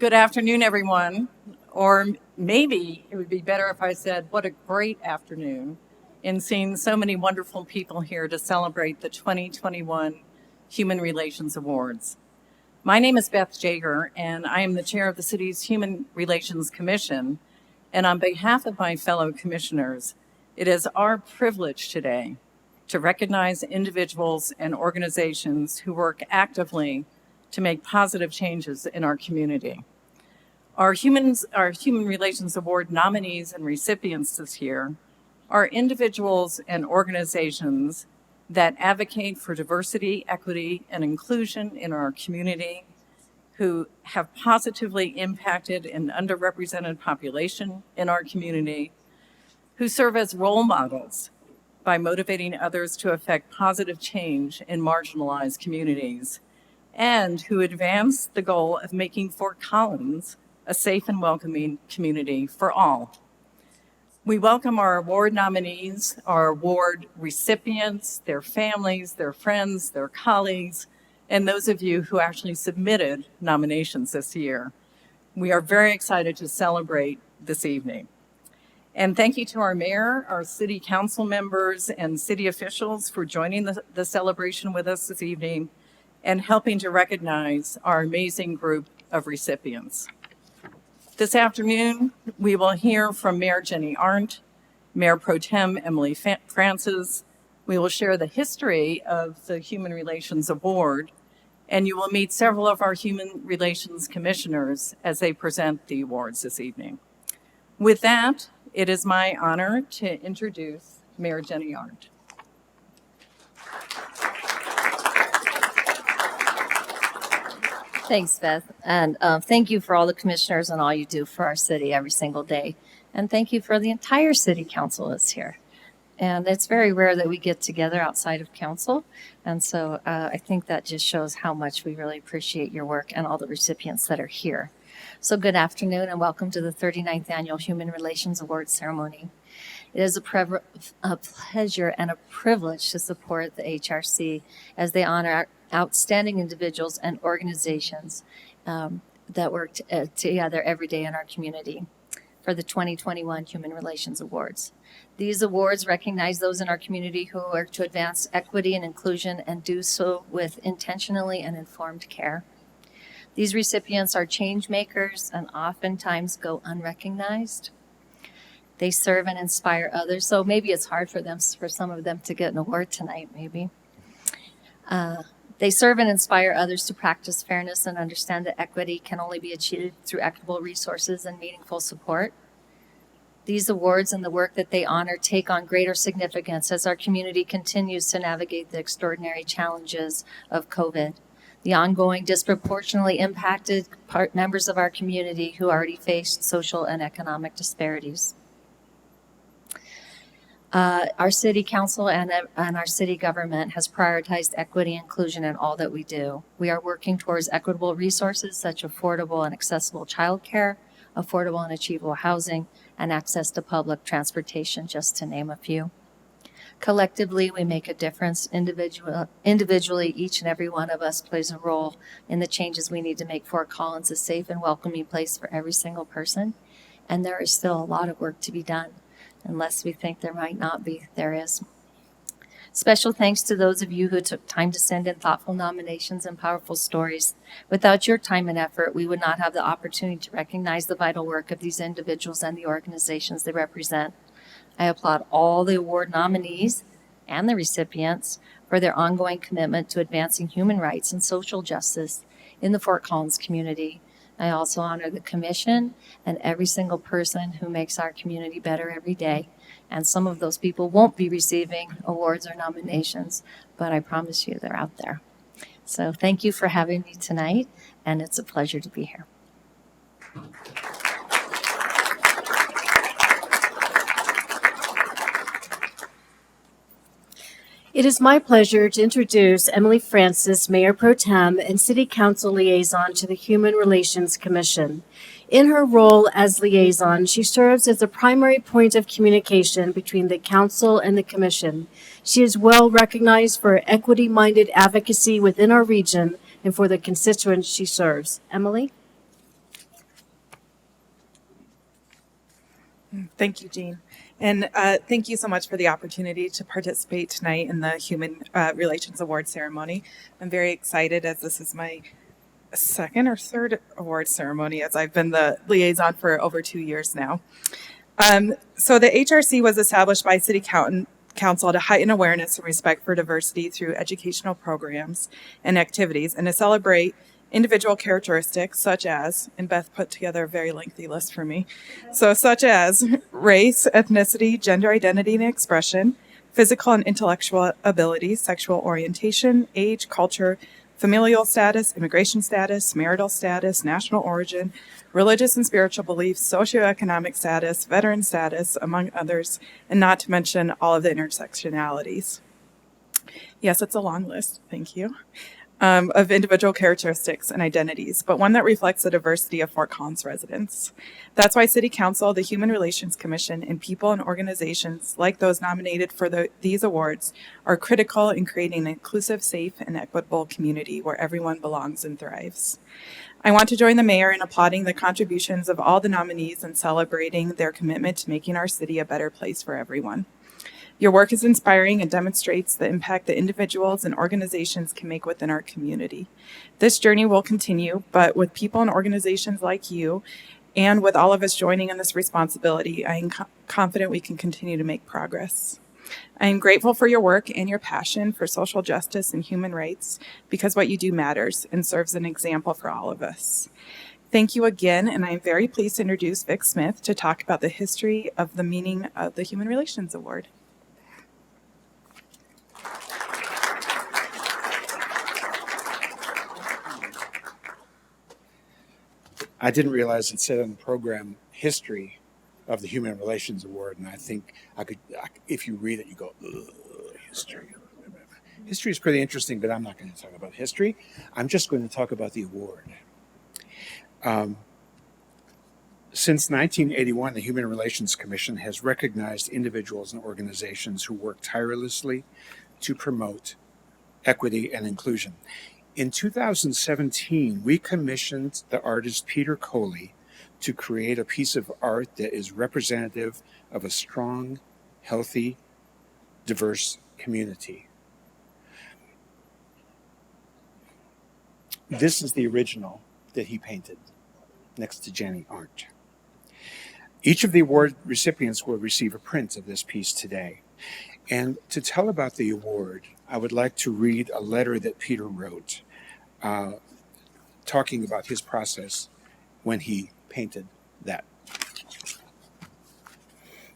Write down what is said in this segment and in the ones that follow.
Good afternoon, everyone. Or maybe it would be better if I said, what a great afternoon in seeing so many wonderful people here to celebrate the 2021 Human Relations Awards. My name is Beth Jager, and I am the chair of the city's Human Relations Commission. And on behalf of my fellow commissioners, it is our privilege today to recognize individuals and organizations who work actively to make positive changes in our community. Our Human Relations Award nominees and recipients this year are individuals and organizations that advocate for diversity, equity, and inclusion in our community, who have positively impacted an underrepresented population in our community, who serve as role models by motivating others to affect positive change in marginalized communities, and who advance the goal of making Fort Collins a safe and welcoming community for all. We welcome our award nominees, our award recipients, their families, their friends, their colleagues, and those of you who actually submitted nominations this year. We are very excited to celebrate this evening. And thank you to our mayor, our city council members, and city officials for joining the celebration with us this evening and helping to recognize our amazing group of recipients. This afternoon, we will hear from Mayor Jenny Arndt, Mayor Pro Tem Emily Francis. We will share the history of the Human Relations Award, and you will meet several of our Human Relations Commissioners as they present the awards this evening. With that, it is my honor to introduce Mayor Jenny Arndt. Thanks, Beth. And thank you for all the commissioners and all you do for our city every single day. And thank you for the entire city council that's here. And it's very rare that we get together outside of council. And so I think that just shows how much we really appreciate your work and all the recipients that are here. So good afternoon and welcome to the 39th Annual Human Relations Awards Ceremony. It is a pleasure and a privilege to support the HRC as they honor outstanding individuals and organizations that work together every day in our community for the 2021 Human Relations Awards. These awards recognize those in our community who work to advance equity and inclusion and do so with intentionally and informed care. These recipients are change makers and oftentimes go unrecognized. They serve and inspire others, so maybe it's hard for some of them to get an award tonight, maybe. They serve and inspire others to practice fairness and understand that equity can only be achieved through equitable resources and meaningful support. These awards and the work that they honor take on greater significance as our community continues to navigate the extraordinary challenges of COVID, the ongoing disproportionately impacted members of our community who already faced social and economic disparities. Our city council and our city government has prioritized equity and inclusion in all that we do. We are working towards equitable resources such as affordable and accessible childcare, affordable and achievable housing, and access to public transportation, just to name a few. Collectively, we make a difference. Individually, each and every one of us plays a role in the changes we need to make Fort Collins a safe and welcoming place for every single person. And there is still a lot of work to be done. Unless we think there might not be, there is. Special thanks to those of you who took time to send in thoughtful nominations and powerful stories. Without your time and effort, we would not have the opportunity to recognize the vital work of these individuals and the organizations they represent. I applaud all the award nominees and the recipients for their ongoing commitment to advancing human rights and social justice in the Fort Collins community. I also honor the commission and every single person who makes our community better every day. And some of those people won't be receiving awards or nominations, but I promise you they're out there. So thank you for having me tonight, and it's a pleasure to be here. It is my pleasure to introduce Emily Francis, Mayor Pro Tem and City Council Liaison to the Human Relations Commission. In her role as liaison, she serves as the primary point of communication between the council and the commission. She is well recognized for equity-minded advocacy within our region and for the constituents she serves. Emily? Thank you, Jean. And thank you so much for the opportunity to participate tonight in the Human Relations Award ceremony. I'm very excited as this is my second or third award ceremony, as I've been the liaison for over 2 years now. So the HRC was established by City Council to heighten awareness and respect for diversity through educational programs and activities, and to celebrate individual characteristics such as, and Beth put together a very lengthy list for me, so such as race, ethnicity, gender identity and expression, physical and intellectual abilities, sexual orientation, age, culture, familial status, immigration status, marital status, national origin, religious and spiritual beliefs, socioeconomic status, veteran status, among others, and not to mention all of the intersectionalities. Yes, it's a long list, thank you, of individual characteristics and identities, but one that reflects the diversity of Fort Collins residents. That's why City Council, the Human Relations Commission, and people and organizations like those nominated for these awards are critical in creating an inclusive, safe, and equitable community where everyone belongs and thrives. I want to join the mayor in applauding the contributions of all the nominees and celebrating their commitment to making our city a better place for everyone. Your work is inspiring and demonstrates the impact that individuals and organizations can make within our community. This journey will continue, but with people and organizations like you, and with all of us joining in this responsibility, I am confident we can continue to make progress. I am grateful for your work and your passion for social justice and human rights, because what you do matters and serves an example for all of us. Thank you again, and I am very pleased to introduce Vic Smith to talk about the history of the meaning of the Human Relations Award. I didn't realize it said on the program history of the Human Relations Award, and I think if you read it, you go, history. History is pretty interesting, but I'm not going to talk about history. I'm just going to talk about the award. Since 1981, the Human Relations Commission has recognized individuals and organizations who work tirelessly to promote equity and inclusion. In 2017, we commissioned the artist Peter Coley to create a piece of art that is representative of a strong, healthy, diverse community. This is the original that he painted next to Jenny Arndt. Each of the award recipients will receive a print of this piece today. And to tell about the award, I would like to read a letter that Peter wrote, talking about his process when he painted that.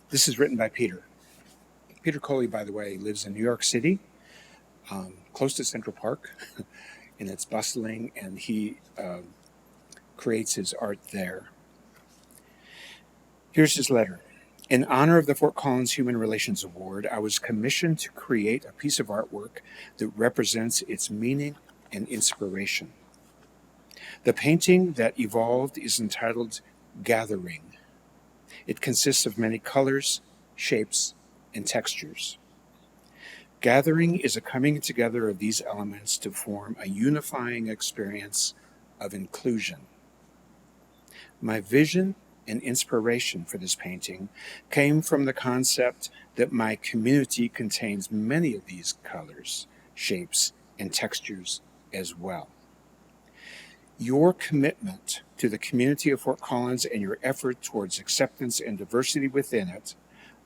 This is written by Peter. Peter Coley, by the way, lives in New York City, close to Central Park, and it's bustling, and he creates his art there. Here's his letter. In honor of the Fort Collins Human Relations Award, I was commissioned to create a piece of artwork that represents its meaning and inspiration. The painting that evolved is entitled Gathering. It consists of many colors, shapes, and textures. Gathering is a coming together of these elements to form a unifying experience of inclusion. My vision and inspiration for this painting came from the concept that my community contains many of these colors, shapes, and textures as well. Your commitment to the community of Fort Collins and your effort towards acceptance and diversity within it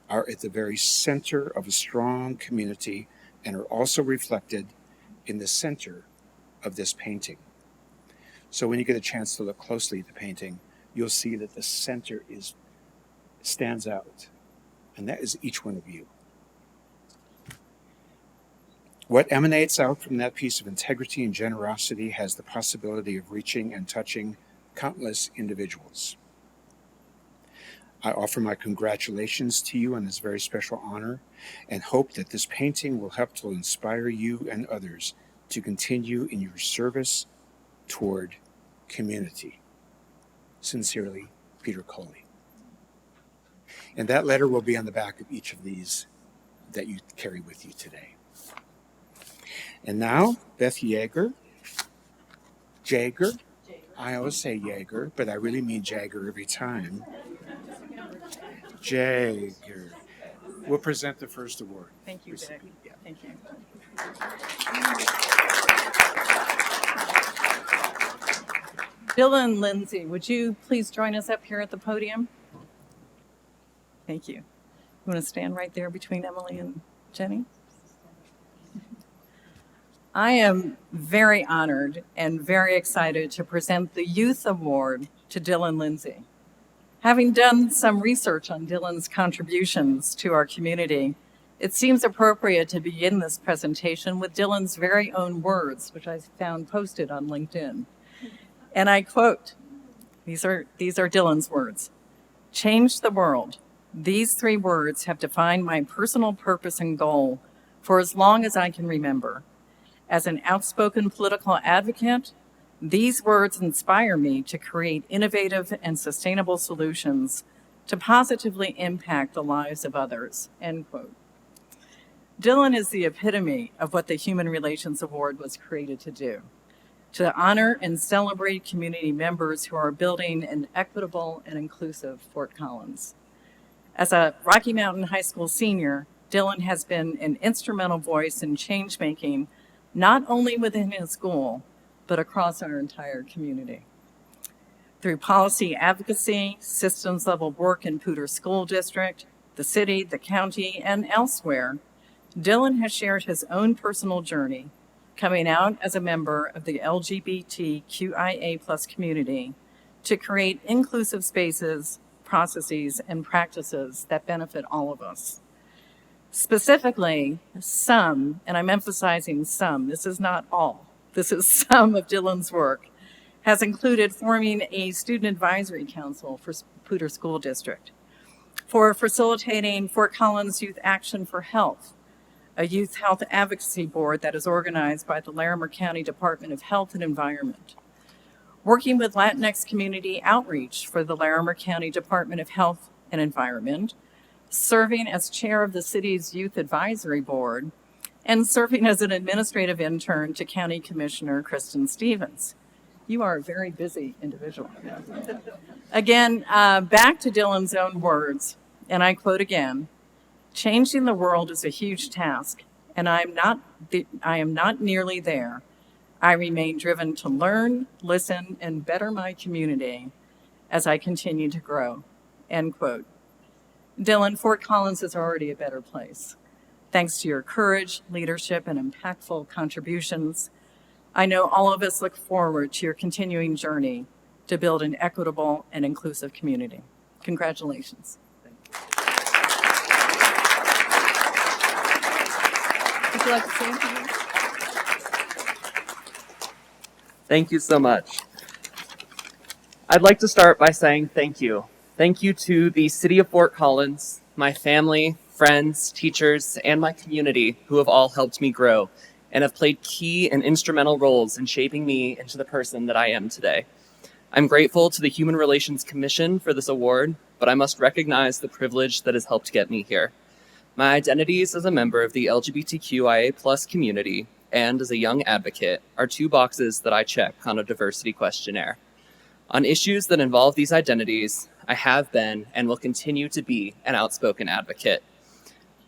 are at the very center of a strong community and are also reflected in the center of this painting. So when you get a chance to look closely at the painting, you'll see that the center stands out, and that is each one of you. What emanates out from that piece of integrity and generosity has the possibility of reaching and touching countless individuals. I offer my congratulations to you on this very special honor and hope that this painting will help to inspire you and others to continue in your service toward community. Sincerely, Peter Coley. And that letter will be on the back of each of these that you carry with you today. And now, Beth Jaeger. I always say Jaeger, but I really mean Jagger every time. Jay, here. We'll present the first award. Thank you, Vic. Thank you. Dylan Lindsay, would you please join us up here at the podium? Thank you. You want to stand right there between Emily and Jenny? I am very honored and very excited to present the Youth Award to Dylan Lindsay. Having done some research on Dylan's contributions to our community, it seems appropriate to begin this presentation with Dylan's very own words, which I found posted on LinkedIn. And I quote, these are Dylan's words: "Change the world. These 3 words have defined my personal purpose and goal for as long as I can remember. As an outspoken political advocate, these words inspire me to create innovative and sustainable solutions to positively impact the lives of others." End quote. Dylan is the epitome of what the Human Relations Award was created to do: to honor and celebrate community members who are building an equitable and inclusive Fort Collins. As a Rocky Mountain High School senior, Dylan has been an instrumental voice in change-making, not only within his school, but across our entire community. Through policy advocacy, systems-level work in Poudre School District, the city, the county, and elsewhere, Dylan has shared his own personal journey, coming out as a member of the LGBTQIA+ community to create inclusive spaces, processes, and practices that benefit all of us. Specifically, some, and I'm emphasizing some, this is not all, this is some of Dylan's work, has included forming a student advisory council for Poudre School District, for facilitating Fort Collins Youth Action for Health, a youth health advocacy board that is organized by the Larimer County Department of Health and Environment, working with Latinx community outreach for the Larimer County Department of Health and Environment, serving as chair of the city's Youth Advisory Board, and serving as an administrative intern to County Commissioner Kristen Stevens. You are a very busy individual. Again, back to Dylan's own words, and I quote again: "Changing the world is a huge task, and I am not nearly there. I remain driven to learn, listen, and better my community as I continue to grow." End quote. Dylan, Fort Collins is already a better place. Thanks to your courage, leadership, and impactful contributions, I know all of us look forward to your continuing journey to build an equitable and inclusive community. Congratulations. Would you like to say anything? Thank you so much. I'd like to start by saying thank you. Thank you to the City of Fort Collins, my family, friends, teachers, and my community who have all helped me grow and have played key and instrumental roles in shaping me into the person that I am today. I'm grateful to the Human Relations Commission for this award, but I must recognize the privilege that has helped get me here. My identities as a member of the LGBTQIA+ community and as a young advocate are 2 boxes that I check on a diversity questionnaire. On issues that involve these identities, I have been and will continue to be an outspoken advocate.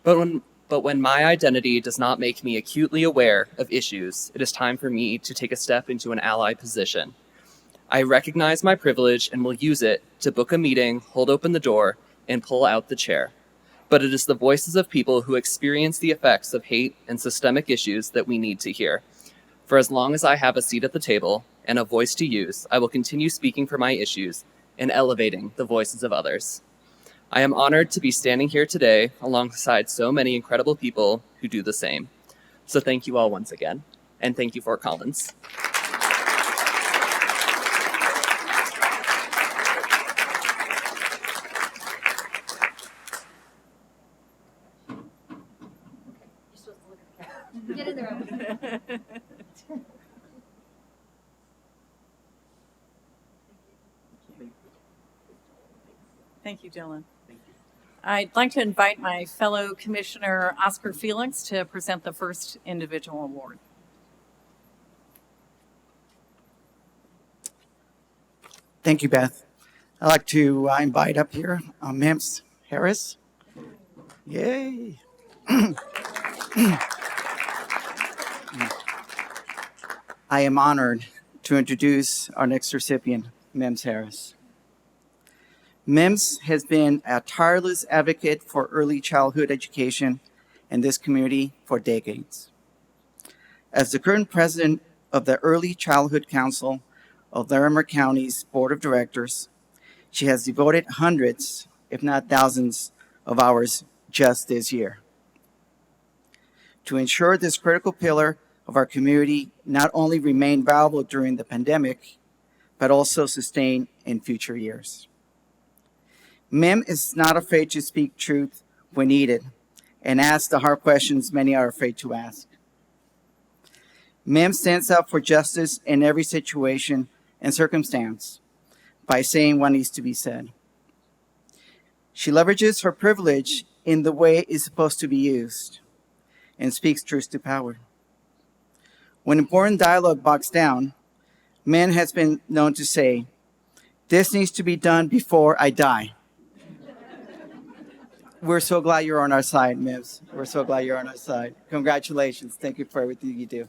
But when my identity does not make me acutely aware of issues, it is time for me to take a step into an ally position. I recognize my privilege and will use it to book a meeting, hold open the door, and pull out the chair. But it is the voices of people who experience the effects of hate and systemic issues that we need to hear. For as long as I have a seat at the table and a voice to use, I will continue speaking for my issues and elevating the voices of others. I am honored to be standing here today alongside so many incredible people who do the same. So thank you all once again, and thank you, Fort Collins. Get in there. Thank you, Dylan. I'd like to invite my fellow Commissioner Oscar Felix to present the first individual award. Thank you, Beth. I'd like to invite up here MIMS Harris. Yay. I am honored to introduce our next recipient, MIMS Harris. MIMS has been a tireless advocate for early childhood education in this community for decades. As the current president of the Early Childhood Council of Larimer County's Board of Directors, she has devoted hundreds, if not thousands, of hours just this year to ensure this critical pillar of our community not only remain viable during the pandemic, but also sustain in future years. MIM is not afraid to speak truth when needed and ask the hard questions many are afraid to ask. MIM stands up for justice in every situation and circumstance by saying what needs to be said. She leverages her privilege in the way it's supposed to be used and speaks truth to power. When important dialogue bogs down, MIM has been known to say, "This needs to be done before I die." We're so glad you're on our side, MIMS. We're so glad you're on our side. Congratulations. Thank you for everything you do.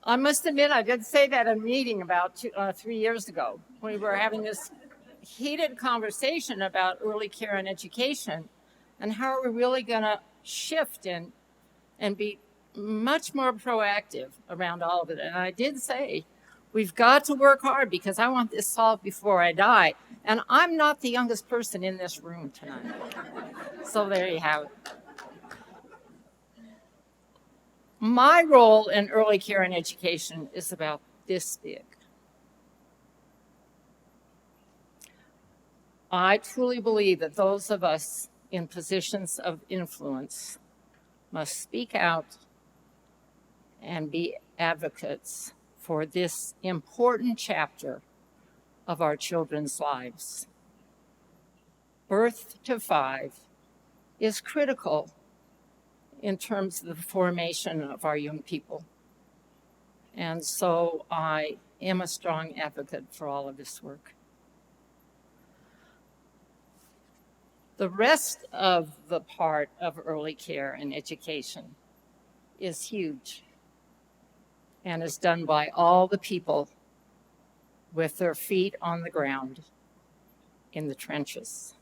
I must admit, I did say that in a meeting about 3 years ago. We were having this heated conversation about early care and education and how are we really going to shift and be much more proactive around all of it. And I did say, we've got to work hard because I want this solved before I die. And I'm not the youngest person in this room tonight. So there you have it. My role in early care and education is about this big. I truly believe that those of us in positions of influence must speak out and be advocates for this important chapter of our children's lives. Birth to 5 is critical in terms of the formation of our young people. And so I am a strong advocate for all of this work. The rest of the part of early care and education is huge and is done by all the people with their feet on the ground in the trenches.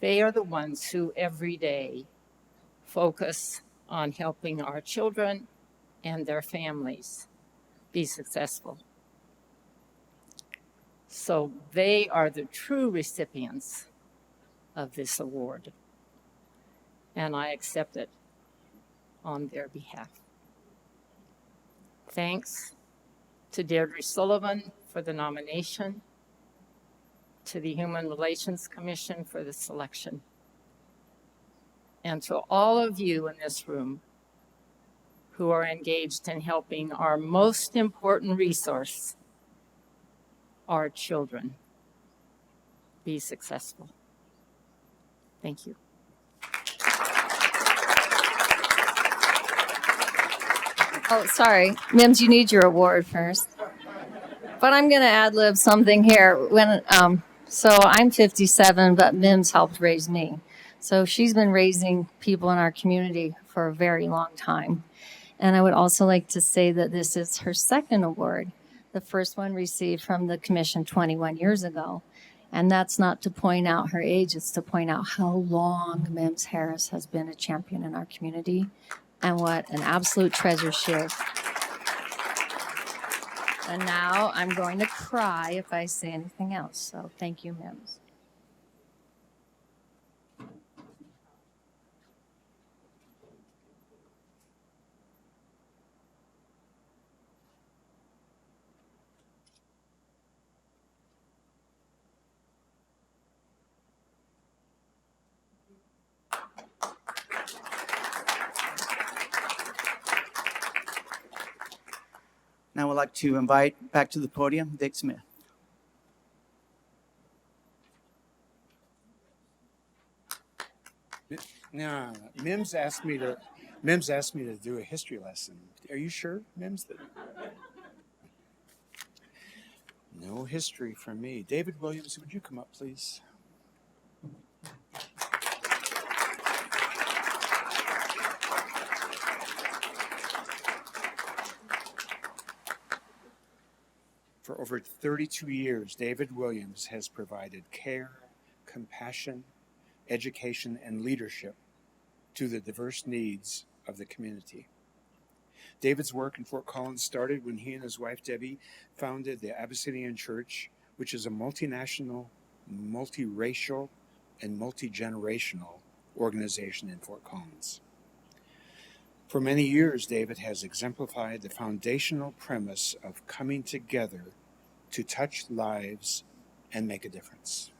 They are the ones who every day focus on helping our children and their families be successful. So they are the true recipients of this award, and I accept it on their behalf. Thanks to Deirdre Sullivan for the nomination, to the Human Relations Commission for the selection, and to all of you in this room who are engaged in helping our most important resource, our children, be successful. Thank you. Oh, sorry. MIMS, you need your award first. But I'm going to ad-lib something here. So I'm 57, but MIMS helped raise me. So she's been raising people in our community for a very long time. And I would also like to say that this is her second award. The first one received from the commission 21 years ago. And that's not to point out her age, it's to point out how long MIMS Harris has been a champion in our community and what an absolute treasure she is. And now I'm going to cry if I say anything else. So thank you, MIMS. Now I'd like to invite back to the podium Dick Smith. Now, MIMS asked me to Mims asked me to do a history lesson. Are you sure, Mims? No history for me. David Williams, would you come up, please? For over 32 years, David Williams has provided care, compassion, education, and leadership to the diverse needs of the community. David's work in Fort Collins started when he and his wife Debbie founded the Abyssinian Church, which is a multinational, multiracial, and multi-generational organization in Fort Collins. For many years, David has exemplified the foundational premise of coming together to touch lives and make a difference.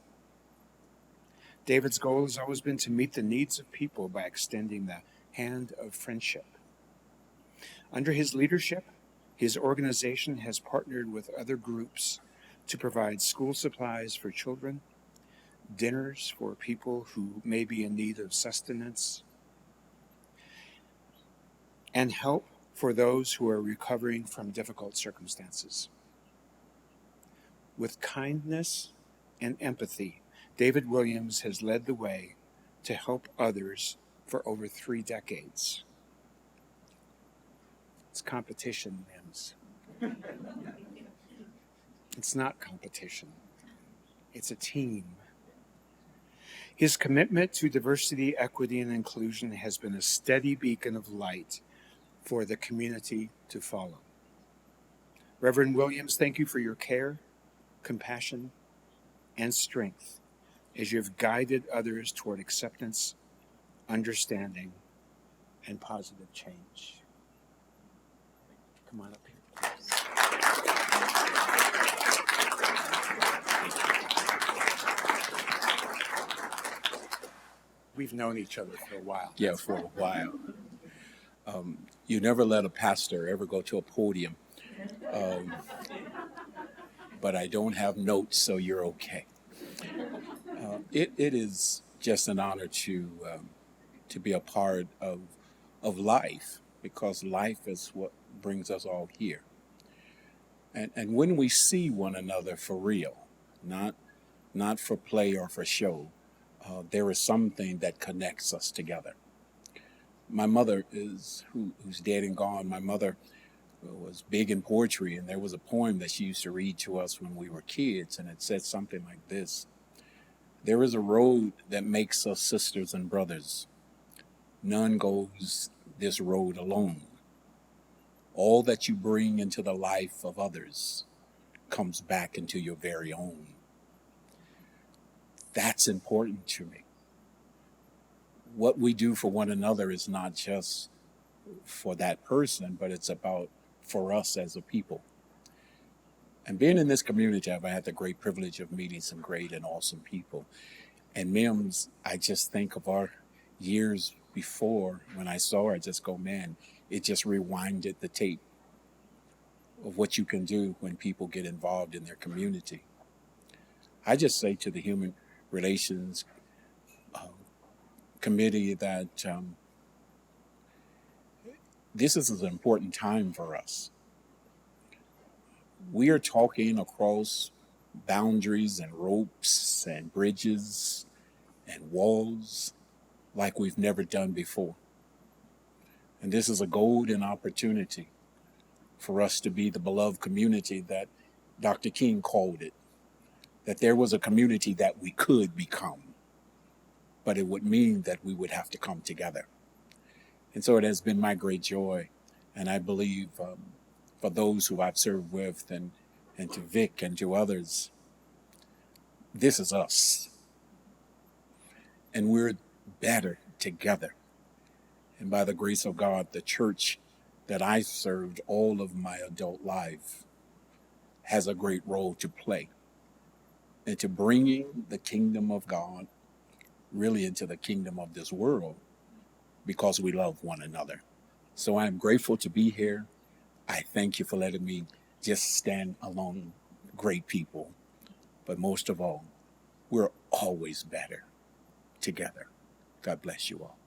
David's goal has always been to meet the needs of people by extending the hand of friendship. Under his leadership, his organization has partnered with other groups to provide school supplies for children, dinners for people who may be in need of sustenance, and help for those who are recovering from difficult circumstances. With kindness and empathy, David Williams has led the way to help others for over 3 decades. It's competition, Mims. It's not competition. It's a team. His commitment to diversity, equity, and inclusion has been a steady beacon of light for the community to follow. Reverend Williams, thank you for your care, compassion, and strength as you have guided others toward acceptance, understanding, and positive change. Come on up here, please. We've known each other for a while. Yeah, for a while. You never let a pastor ever go to a podium. But I don't have notes, so you're okay. It is just an honor to be a part of life, because life is what brings us all here. And when we see one another for real, not for play or for show, there is something that connects us together. My mother who's dead and gone, my mother was big in poetry, and there was a poem that she used to read to us when we were kids, and it said something like this: "There is a road that makes us sisters and brothers. None goes this road alone. All that you bring into the life of others comes back into your very own." That's important to me. What we do for one another is not just for that person, but it's about for us as a people. And being in this community, I've had the great privilege of meeting some great and awesome people. And MIMS, I just think of our years before when I saw her, I just go, man, it just rewinded the tape of what you can do when people get involved in their community. I just say to the Human Relations Committee that this is an important time for us. We are talking across boundaries and ropes and bridges and walls like we've never done before. And this is a golden opportunity for us to be the beloved community that Dr. King called it, that there was a community that we could become, but it would mean that we would have to come together. And so it has been my great joy, and I believe for those who I've served with and to Vic and to others, this is us. And we're better together. And by the grace of God, the church that I served all of my adult life has a great role to play into bringing the kingdom of God really into the kingdom of this world, because we love one another. So I'm grateful to be here. I thank you for letting me just stand along great people. But most of all, we're always better together. God bless you all.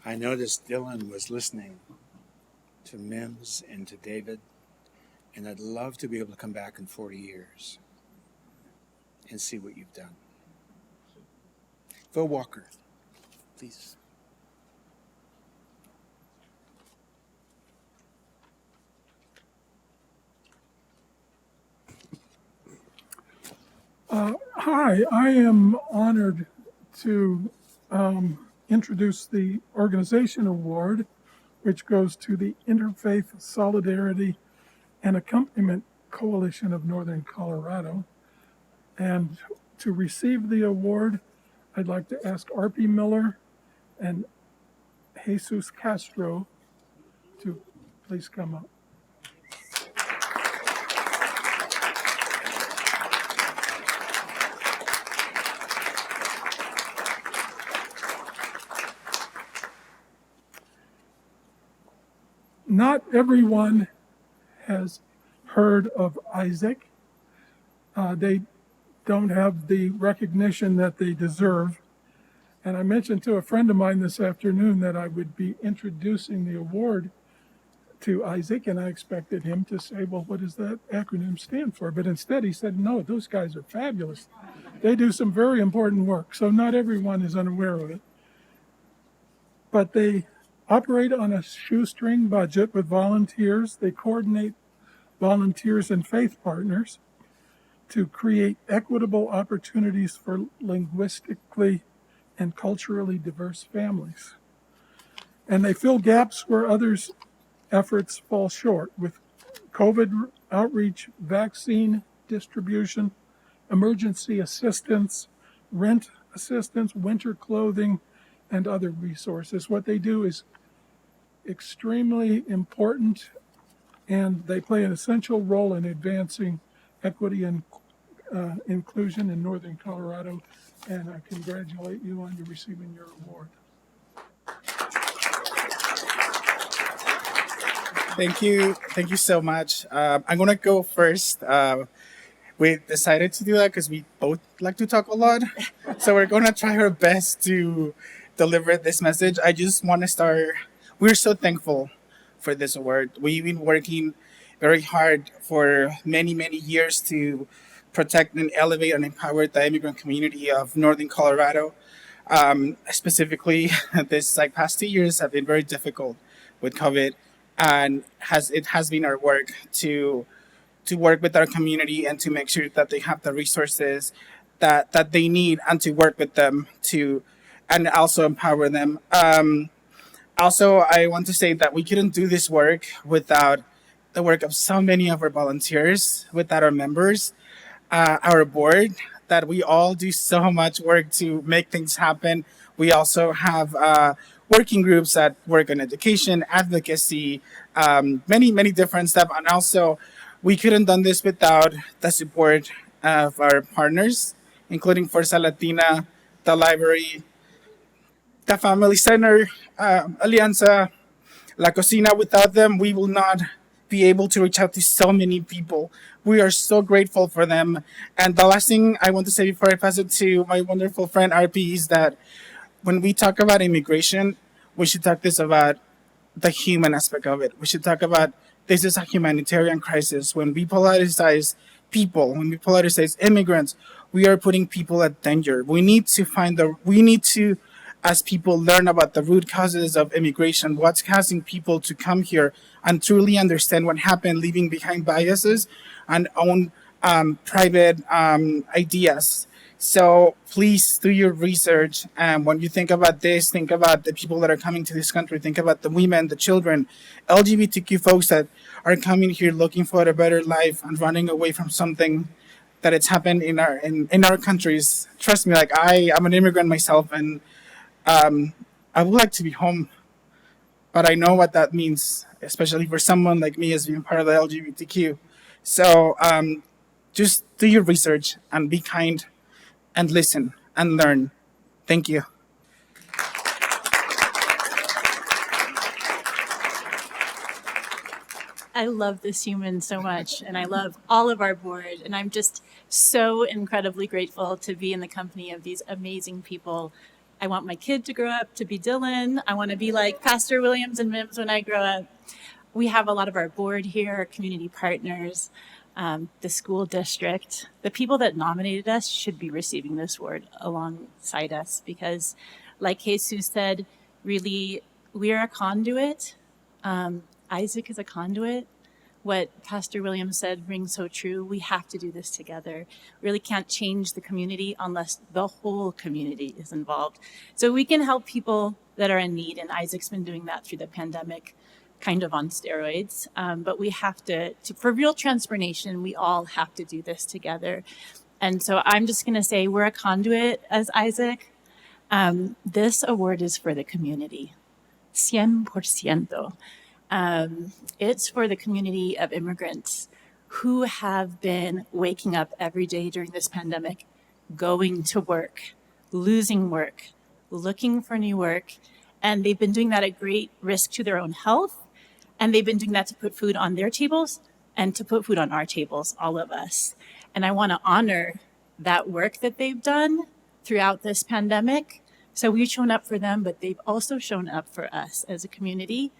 I noticed Dylan was listening to MIMS and to David, and I'd love to be able to come back in 40 years and see what you've done. Phil Walker, please. Hi, I am honored to introduce the Organization Award, which goes to the Interfaith Solidarity and Accompaniment Coalition of Northern Colorado. And to receive the award, I'd like to ask R.P. Miller and Jesus Castro to please come up. Not everyone has heard of Isaac. They don't have the recognition that they deserve. And I mentioned to a friend of mine this afternoon that I would be introducing the award to Isaac, and I expected him to say, well, what does that acronym stand for? But instead he said, no, those guys are fabulous. They do some very important work. So not everyone is unaware of it. But they operate on a shoestring budget with volunteers. They coordinate volunteers and faith partners to create equitable opportunities for linguistically and culturally diverse families. And they fill gaps where others' efforts fall short with COVID outreach, vaccine distribution, emergency assistance, rent assistance, winter clothing, and other resources. What they do is extremely important, and they play an essential role in advancing equity and inclusion in Northern Colorado, and I congratulate you on receiving your award. Thank you so much. I'm gonna go first. We decided to do that because we both like to talk a lot, so we're gonna try our best to deliver this message. I just want to start. We're so thankful for this award. We've been working very hard for many years to protect and elevate and empower the immigrant community of Northern Colorado. Specifically, this past 2 years have been very difficult with COVID, and it has been our work to work with our community and to make sure that they have the resources that they need, and to work with them and also empower them. Also, I want to say that we couldn't do this work without the work of so many of our volunteers, without our members, our board, that we all do so much work to make things happen. We also have working groups that work on education, advocacy, many different stuff. And also, we couldn't done this without the support of our partners, including Fuerza Latina, the library, the Family Center, Alianza, La Cocina. Without them, we will not be able to reach out to so many people. We are so grateful for them. And the last thing I want to say before I pass it to my wonderful friend RP is that when we talk about immigration, we should talk about the human aspect of it. We should talk about this is a humanitarian crisis. When we politicize people, when we politicize immigrants, we are putting people at danger. We need to as people learn about the root causes of immigration, what's causing people to come here, and truly understand what happened, leaving behind biases and own private ideas. So please do your research. And when you think about this, think about the people that are coming to this country. Think about the women, the children, LGBTQ folks that are coming here looking for a better life and running away from something that it's happened in our countries. Trust me, I'm an immigrant myself, and I would like to be home, but I know what that means, especially for someone like me as being part of the LGBTQ. So just do your research and be kind and listen and learn. Thank you. I love this human so much, and I love all of our board, and I'm just so incredibly grateful to be in the company of these amazing people. I want my kid to grow up to be Dylan. I want to be like Pastor Williams and MIMS when I grow up. We have a lot of our board here, our community partners, the school district. The people that nominated us should be receiving this award alongside us because, like Jesus said, really, we are a conduit. Isaac is a conduit. What Pastor Williams said rings so true. We have to do this together. We really can't change the community unless the whole community is involved. So we can help people that are in need, and Isaac's been doing that through the pandemic, kind of on steroids. But we have to, for real transformation, we all have to do this together. And so I'm just going to say we're a conduit as Isaac. This award is for the community, 100%. It's for the community of immigrants who have been waking up every day during this pandemic, going to work, losing work, looking for new work. And they've been doing that at great risk to their own health. And they've been doing that to put food on their tables and to put food on our tables, all of us. And I want to honor that work that they've done throughout this pandemic. So we've shown up for them, but they've also shown up for us as a community.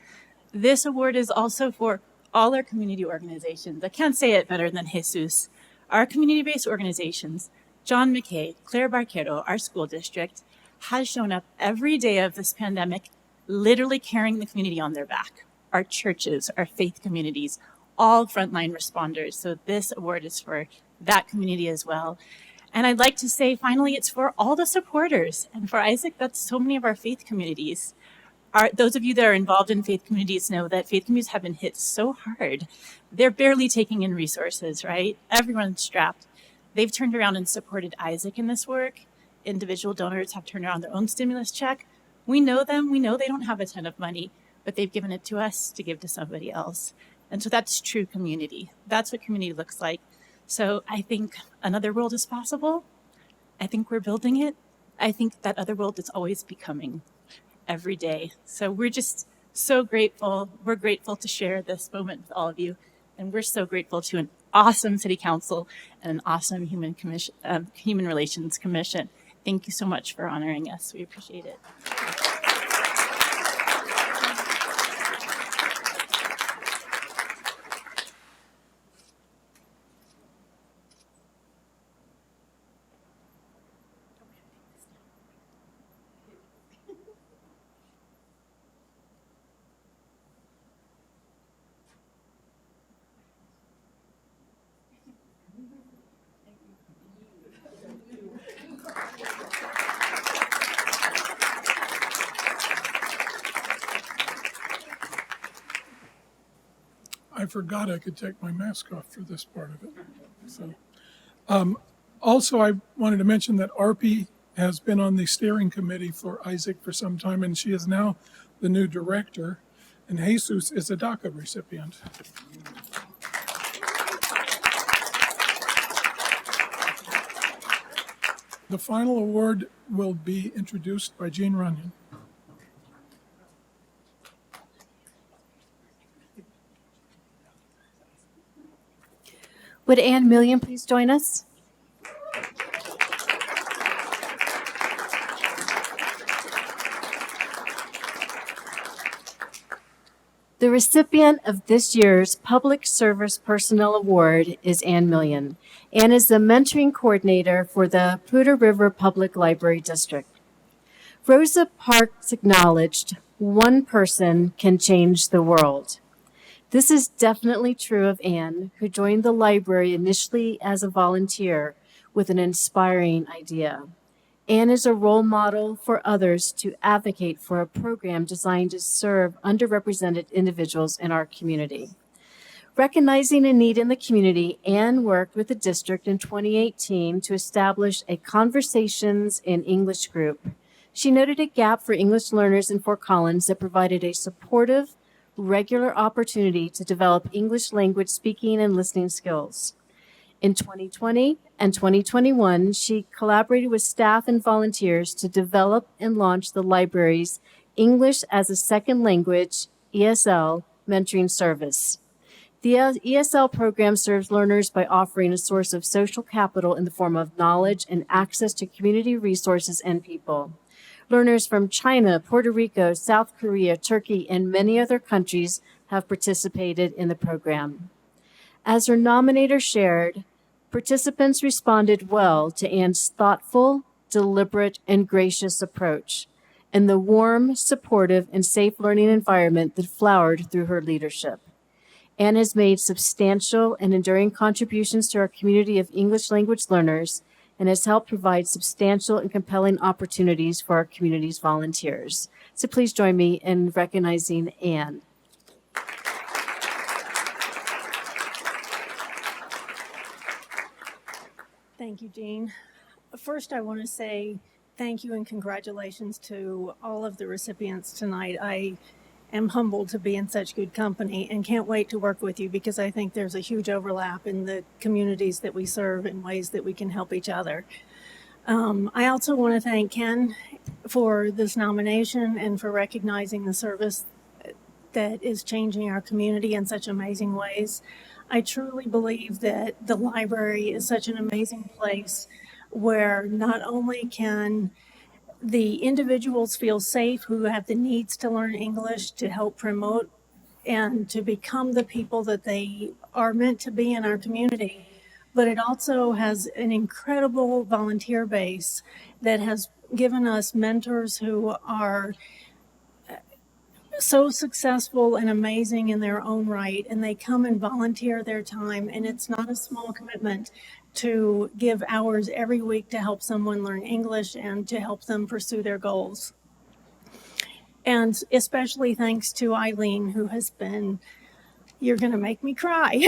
This award is also for all our community organizations. I can't say it better than Jesus. Our community-based organizations, John McKay, Claire Barquero, our school district, has shown up every day of this pandemic, literally carrying the community on their back. Our churches, our faith communities, all frontline responders. So this award is for that community as well. And I'd like to say, finally, it's for all the supporters. And for Isaac, that's so many of our faith communities. Those of you that are involved in faith communities know that faith communities have been hit so hard. They're barely taking in resources, right? Everyone's strapped. They've turned around and supported Isaac in this work. Individual donors have turned around their own stimulus check. We know them. We know they don't have a ton of money, but they've given it to us to give to somebody else. And so that's true community. That's what community looks like. So I think another world is possible. I think we're building it. I think that other world is always becoming every day. So we're just so grateful. We're grateful to share this moment with all of you. And we're so grateful to an awesome city council and an awesome human relations commission. Thank you so much for honoring us. We appreciate it. I forgot I could take my mask off for this part of it. So, also, I wanted to mention that RP has been on the steering committee for Isaac for some time, and she is now the new director, and Jesus is a DACA recipient. The final award will be introduced by Jean Runyon. Would Ann Millian please join us? The recipient of this year's Public Service Personnel Award is Ann Millian. Ann is the mentoring coordinator for the Poudre River Public Library District. Rosa Parks acknowledged, "One person can change the world." This is definitely true of Anne, who joined the library initially as a volunteer with an inspiring idea. Anne is a role model for others to advocate for a program designed to serve underrepresented individuals in our community. Recognizing a need in the community, Anne worked with the district in 2018 to establish a Conversations in English group. She noted a gap for English learners in Fort Collins that provided a supportive, regular opportunity to develop English language speaking and listening skills. In 2020 and 2021, she collaborated with staff and volunteers to develop and launch the library's English as a Second Language, ESL, mentoring service. The ESL program serves learners by offering a source of social capital in the form of knowledge and access to community resources and people. Learners from China, Puerto Rico, South Korea, Turkey, and many other countries have participated in the program. As her nominator shared, participants responded well to Anne's thoughtful, deliberate, and gracious approach, and the warm, supportive, and safe learning environment that flowered through her leadership. Anne has made substantial and enduring contributions to our community of English language learners and has helped provide substantial and compelling opportunities for our community's volunteers. So please join me in recognizing Anne. Thank you, Jean. First, I want to say thank you and congratulations to all of the recipients tonight. I am humbled to be in such good company and can't wait to work with you because I think there's a huge overlap in the communities that we serve in ways that we can help each other. I also want to thank Ken for this nomination and for recognizing the service that is changing our community in such amazing ways. I truly believe that the library is such an amazing place where not only can the individuals feel safe who have the needs to learn English to help promote and to become the people that they are meant to be in our community, but it also has an incredible volunteer base that has given us mentors who are so successful and amazing in their own right, and they come and volunteer their time, and it's not a small commitment to give hours every week to help someone learn English and to help them pursue their goals. And especially thanks to Eileen, who has been, you're going to make me cry,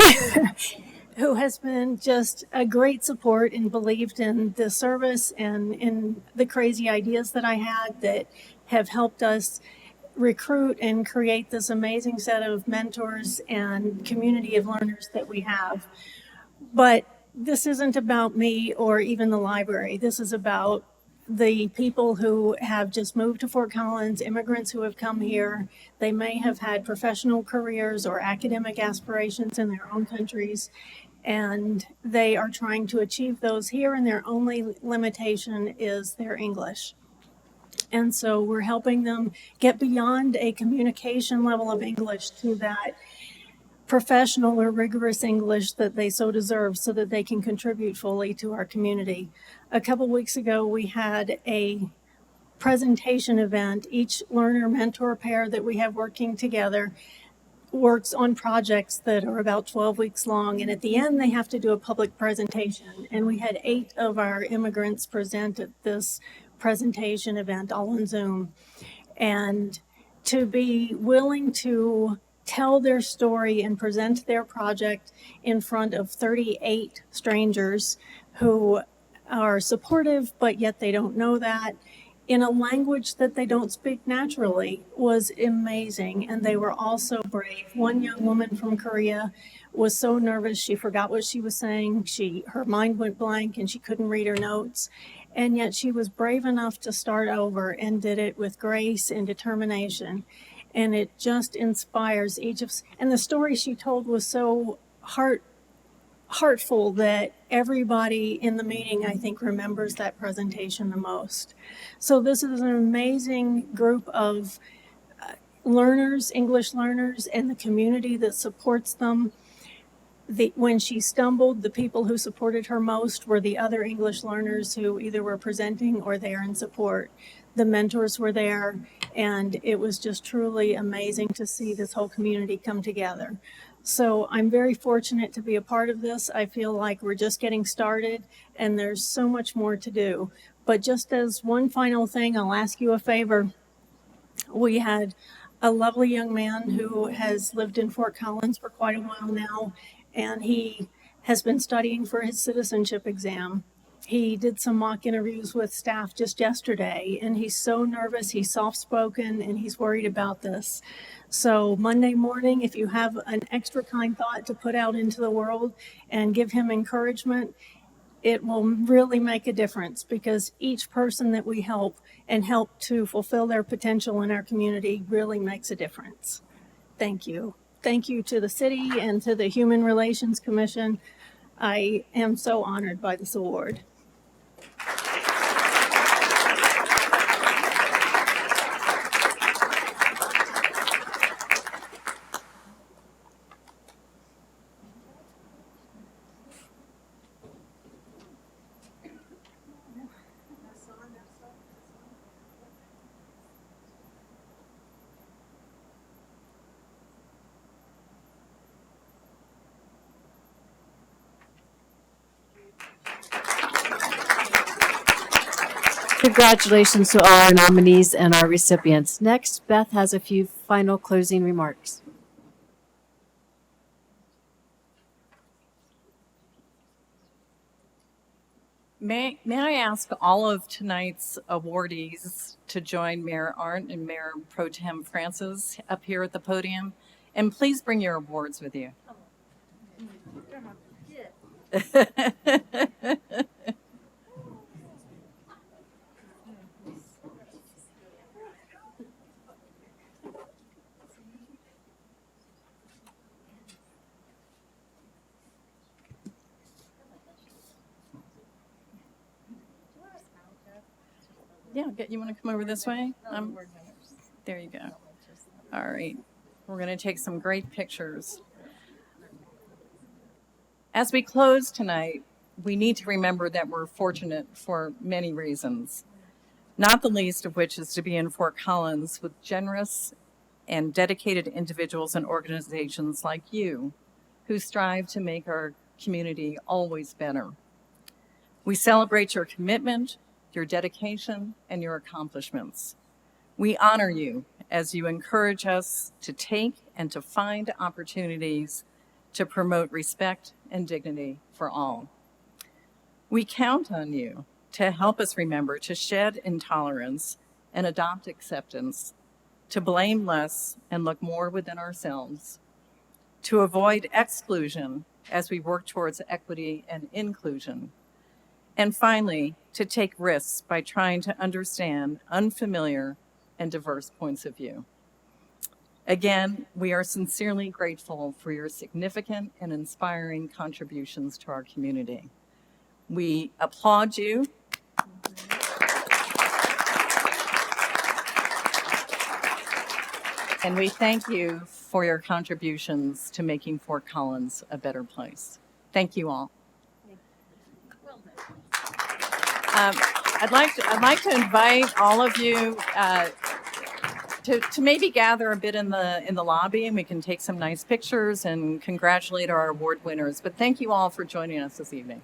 who has been just a great support and believed in the service and in the crazy ideas that I had that have helped us recruit and create this amazing set of mentors and community of learners that we have. But this isn't about me or even the library. This is about the people who have just moved to Fort Collins, immigrants who have come here. They may have had professional careers or academic aspirations in their own countries, and they are trying to achieve those here, and their only limitation is their English. And so we're helping them get beyond a communication level of English to that professional or rigorous English that they so deserve so that they can contribute fully to our community. A couple weeks ago, we had a presentation event. Each learner mentor pair that we have working together works on projects that are about 12 weeks long. And at the end, they have to do a public presentation. And we had 8 of our immigrants present at this presentation event all on Zoom. And to be willing to tell their story and present their project in front of 38 strangers who are supportive, but yet they don't know that, in a language that they don't speak naturally, was amazing. And they were all so brave. One young woman from Korea was so nervous she forgot what she was saying. Her mind went blank and she couldn't read her notes. And yet she was brave enough to start over and did it with grace and determination. And it just inspires each of us. And the story she told was so heartful that everybody in the meeting, I think, remembers that presentation the most. So this is an amazing group of learners, English learners, and the community that supports them. When she stumbled, the people who supported her most were the other English learners who either were presenting or there in support. The mentors were there, and it was just truly amazing to see this whole community come together. So I'm very fortunate to be a part of this. I feel like we're just getting started, and there's so much more to do. But just as one final thing, I'll ask you a favor. We had a lovely young man who has lived in Fort Collins for quite a while now, and he has been studying for his citizenship exam. He did some mock interviews with staff just yesterday, and he's so nervous, he's soft-spoken, and he's worried about this. So Monday morning, if you have an extra kind thought to put out into the world and give him encouragement, it will really make a difference, because each person that we help and help to fulfill their potential in our community really makes a difference. Thank you. Thank you to the city and to the Human Relations Commission. I am so honored by this award. Congratulations to all our nominees and our recipients. Next, Beth has a few final closing remarks. May I ask all of tonight's awardees to join Mayor Arndt and Mayor Pro Tem Francis up here at the podium? And please bring your awards with you. Yeah, you want to come over this way? There you go. All right. We're going to take some great pictures. As we close tonight, we need to remember that we're fortunate for many reasons, not the least of which is to be in Fort Collins with generous and dedicated individuals and organizations like you who strive to make our community always better. We celebrate your commitment, your dedication, and your accomplishments. We honor you as you encourage us to take and to find opportunities to promote respect and dignity for all. We count on you to help us remember to shed intolerance and adopt acceptance, to blame less and look more within ourselves, to avoid exclusion as we work towards equity and inclusion, and finally, to take risks by trying to understand unfamiliar and diverse points of view. Again, we are sincerely grateful for your significant and inspiring contributions to our community. We applaud you. And we thank you for your contributions to making Fort Collins a better place. Thank you all. I'd like to invite all of you to maybe gather a bit in the lobby, and we can take some nice pictures and congratulate our award winners. But thank you all for joining us this evening.